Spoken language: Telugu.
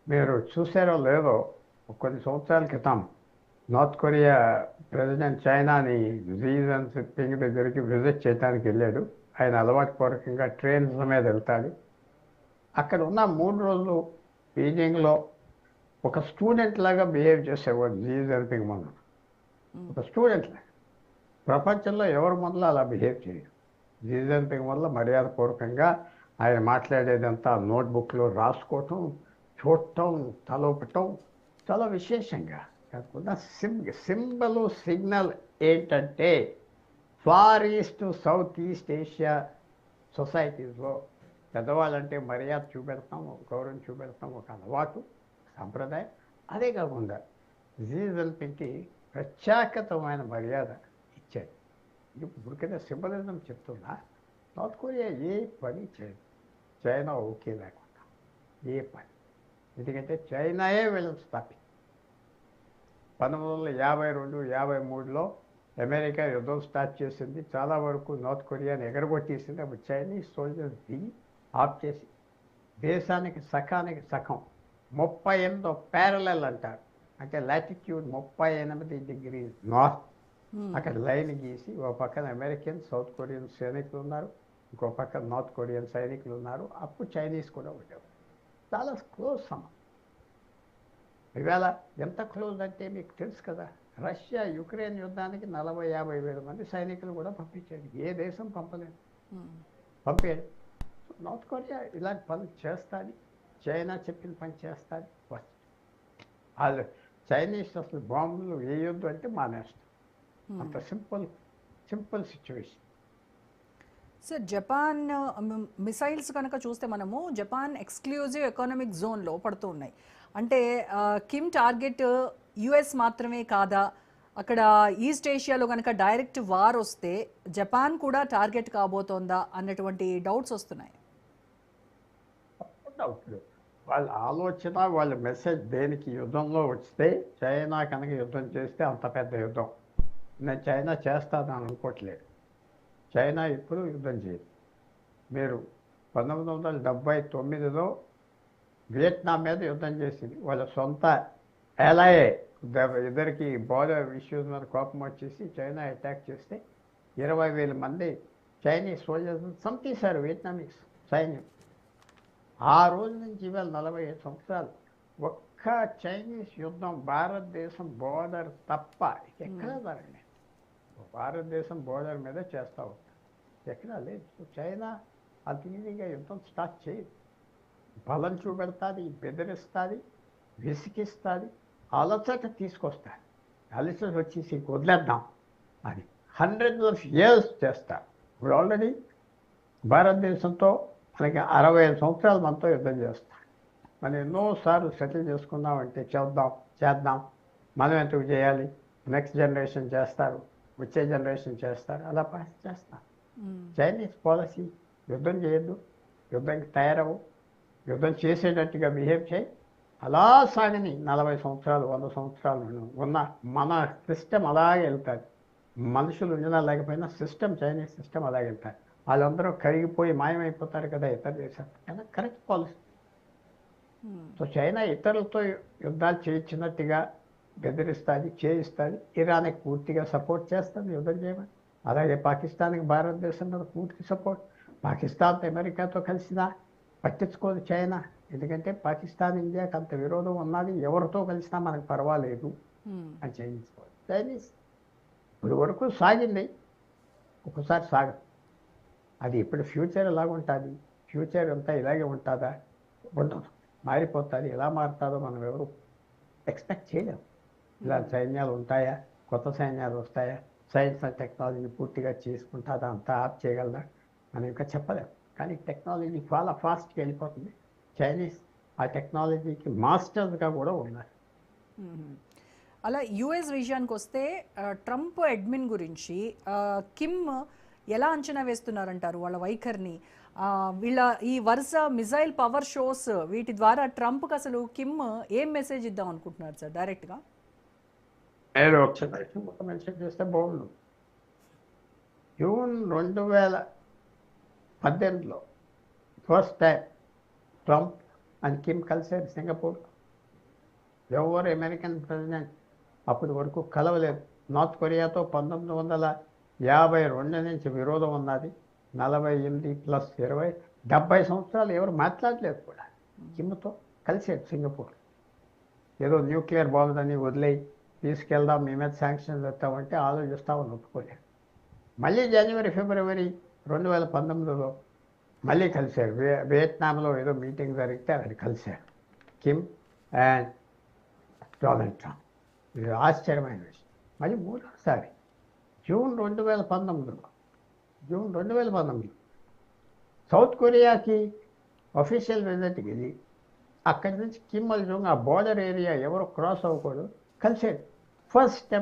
మీరు చూసారో లేదో కొన్ని సంవత్సరాల క్రితం నార్త్ కొరియా ప్రెసిడెంట్ చైనాని జీ జిన్పింగ్ దగ్గరికి విజిట్ చేయడానికి వెళ్ళాడు. ఆయన అలవాటు పూర్వకంగా ట్రైన్స్ మీద వెళ్తాడు. అక్కడ ఉన్న 3 రోజులు బీజింగ్లో ఒక స్టూడెంట్ లాగా బిహేవ్ చేసేవాడు జీ జిన్పింగ్ ముందు. ఒక స్టూడెంట్ లాగా ప్రపంచంలో ఎవరి ముందు అలా బిహేవ్ చేయడు. జీ జిన్పింగ్ వల్ల మర్యాదపూర్వకంగా ఆయన మాట్లాడేదంతా నోట్బుక్లో రాసుకోవటం, చూడటం, తలూపటం, చాలా విశేషంగా కాకుండా సింబల్ సిగ్నల్ ఏంటంటే Far East South East Asia సొసైటీస్లో పెద్దవాళ్ళంటే మర్యాద చూపెడతాం, గౌరవం చూపెడతాం, ఒక అలవాటు, సంప్రదాయం. అదే కాకుండా జీ జిన్పింగ్కి ప్రత్యేకతమైన మర్యాద ఇచ్చాడు. ఇప్పటికైనా సింబలిజం చెప్తున్నా, నార్త్ కొరియా ఏ పని చేయదు చైనా ఓకే లేకుండా, ఏ పని. ఎందుకంటే చైనాయే వీళ్ళని స్థాపించింది. 1952-53లో అమెరికా యుద్ధం స్టార్ట్ చేసింది. చాలా వరకు నార్త్ కొరియాని ఎగరగొట్టేసింది. అప్పుడు చైనీస్ సోల్జర్స్ దిగి ఆఫ్ చేసి దేశానికి సకానికి సగం 38 ప్యారలల్ అంటారు, అంటే లాటిట్యూడ్ 38 డిగ్రీ నార్త్, అక్కడ లైన్ గీసి ఒక పక్కన అమెరికన్ సౌత్ కొరియన్ సైనికులు ఉన్నారు, ఇంకో పక్కన నార్త్ కొరియన్ సైనికులు ఉన్నారు. అప్పుడు చైనీస్ కూడా ఉండేవారు. చాలా క్లోజ్ సంబంధం. ఇవాళ ఎంత క్లోజ్ అంటే మీకు తెలుసు కదా, రష్యా యుక్రెయిన్ యుద్ధానికి 40-50 వేల మంది సైనికులు కూడా పంపించాడు. ఏ దేశం పంపలేదు, పంపాడు. నార్త్ కొరియా ఇలాంటి పనులు చేస్తుంది, చైనా చెప్పిన పని చేస్తుంది. వాళ్ళు చైనీస్ అసలు బాంబులు వేయొద్దు అంటే మానేస్తారు. అంత simple situation. Sir, Japan missiles కనుక చూస్తే మనము జపాన్ ఎక్స్క్లూజివ్ ఎకనామిక్ జోన్లో పడుతూ ఉన్నాయి. అంటే కిమ్ టార్గెట్ యుఎస్ మాత్రమే కాదా, అక్కడ ఈస్ట్ ఏషియాలో కనుక డైరెక్ట్ వార్ వస్తే జపాన్ కూడా టార్గెట్ కాబోతోందా అన్నటువంటి డౌట్స్ వస్తున్నాయి. డౌట్లు, వాళ్ళ ఆలోచన, వాళ్ళ మెసేజ్ దేనికి యుద్ధంలో వస్తే, చైనా కనుక యుద్ధం చేస్తే అంత పెద్ద యుద్ధం నేను చైనా చేస్తానని అనుకోవట్లేదు. చైనా ఇప్పుడు యుద్ధం చేయదు. మీరు 1979లో వియత్నాం మీద యుద్ధం చేసింది. వాళ్ళ సొంత ఎలాయే ఇద్దరికి బోర్డర్ ఇష్యూస్ మీద కోపం వచ్చేసి చైనా అటాక్ చేస్తే 20,000 మంది చైనీస్ సోల్జర్స్ చంపేశారు వియత్నామీస్ సైన్యం. ఆ రోజు నుంచి ఇవాళ 45 సంవత్సరాలు ఒక్క చైనీస్ యుద్ధం భారతదేశం బోర్డర్ తప్ప ఎక్కడా జరగలేదు. భారతదేశం బోర్డర్ మీద చేస్తూ ఉంటారు, ఎక్కడా లేదు. చైనా అంత ఈజీగా యుద్ధం స్టార్ట్ చేయదు. బలం చూపెడుతుంది, బెదిరిస్తుంది, విసిగిస్తుంది, అలసట తీసుకొస్తారు. అలసట వచ్చేసి వదిలేద్దాం అని హండ్రెడ్స్ ఆఫ్ ఇయర్స్ చేస్తారు. ఇప్పుడు ఆల్రెడీ భారతదేశంతో మనకి 65 సంవత్సరాలు మనతో యుద్ధం చేస్తారు. మనం ఎన్నోసార్లు సెటిల్ చేసుకుందామంటే చేద్దాం, మనం ఎందుకు చేయాలి, నెక్స్ట్ జనరేషన్ చేస్తారు, వచ్చే జనరేషన్ చేస్తారు, అలా పాస్ చేస్తారు. చైనీస్ పాలసీ యుద్ధం చేయొద్దు, యుద్ధానికి తయారవు, యుద్ధం చేసేటట్టుగా బిహేవ్ చేయి, అలా సాగని 40 సంవత్సరాలు 100 సంవత్సరాలు ఉన్న మన సిస్టమ్ అలాగే వెళ్తుంది. మనుషులు ఉండినా లేకపోయినా సిస్టమ్, చైనీస్ సిస్టమ్ అలాగే వెళ్తారు. వాళ్ళందరూ కరిగిపోయి మాయమైపోతారు కదా ఇతర దేశాలు. కదా కరెక్ట్ పాలసీ. సో చైనా ఇతరులతో యుద్ధాలు చేయించినట్టుగా బెదిరిస్తుంది, చేయిస్తుంది. ఇరాన్కి పూర్తిగా సపోర్ట్ చేస్తుంది యుద్ధం చేయమని. అలాగే పాకిస్తాన్కి భారతదేశం మీద పూర్తి సపోర్ట్. పాకిస్తాన్తో అమెరికాతో కలిసినా పట్టించుకోదు చైనా. ఎందుకంటే పాకిస్తాన్ ఇండియాకి అంత విరోధం ఉన్నది, ఎవరితో కలిసినా మనకు పర్వాలేదు అని చైనీస్ ఇప్పుడు వరకు సాగింది, ఒకసారి సాగదు. అది ఇప్పుడు ఫ్యూచర్ ఎలాగుంటుంది, ఫ్యూచర్ అంతా ఇలాగే ఉంటుందా, ఉండదు, మారిపోతుంది. ఎలా మారుతుందో మనం ఎవరు ఎక్స్పెక్ట్ చేయలేము. ఇలా సైన్యాలు ఉంటాయా, కొత్త సైన్యాలు వస్తాయా, సైన్స్ అండ్ టెక్నాలజీని పూర్తిగా చేసుకుంటుందా, అంతా ఆప్ చేయగలదా మనం ఇంకా చెప్పలేము. కానీ టెక్నాలజీ చాలా ఫాస్ట్గా వెళ్ళిపోతుంది. చైనీస్ ఆ టెక్నాలజీకి మాస్టర్స్గా కూడా ఉన్నారు. అలా యుఎస్ విషయానికి వస్తే ట్రంప్ అడ్మిన్ గురించి కిమ్ ఎలా అంచనా వేస్తున్నారంటారు వాళ్ళ వైఖరిని? వీళ్ళ ఈ వరుస మిజైల్ పవర్ షోస్ వీటి ద్వారా ట్రంప్కి అసలు కిమ్ ఏం మెసేజ్ ఇద్దాం అనుకుంటున్నారు సార్ డైరెక్ట్గా? ఒక మెన్షన్ చేస్తే బాగుండు. జూన్ 2018లో first time Trump and Kim కలిసారు సింగపూర్. ఎవరు అమెరికన్ ప్రెసిడెంట్ అప్పటి వరకు కలవలేదు. నార్త్ కొరియాతో 1952 నుంచి విరోధం ఉన్నది. 48+20 70 సంవత్సరాలు ఎవరు మాట్లాడలేదు కూడా. కిమ్తో కలిసాడు సింగపూర్. ఏదో న్యూక్లియర్ బాంబులని వదిలేయి తీసుకెళ్దాం, మీ మీద శాంక్షన్స్ వస్తామంటే ఆలోచిస్తామని ఒప్పుకోలేదు. మళ్ళీ జనవరి ఫిబ్రవరి 2019లో మళ్ళీ కలిశారు. వియత్నాంలో ఏదో మీటింగ్ జరిగితే అక్కడ కలిశారు కిమ్ అండ్ డొనాల్డ్ ట్రంప్. ఇది ఆశ్చర్యమైన విషయం. మళ్ళీ మూడోసారి జూన్ 2019 సౌత్ కొరియాకి అఫీషియల్ విజిట్కి వెళ్ళి అక్కడి నుంచి కిమ్ అల్ జోంగ్ ఆ బోర్డర్ ఏరియా ఎవరు క్రాస్ అవ్వకూడదు కలిసాడు. ఫస్ట్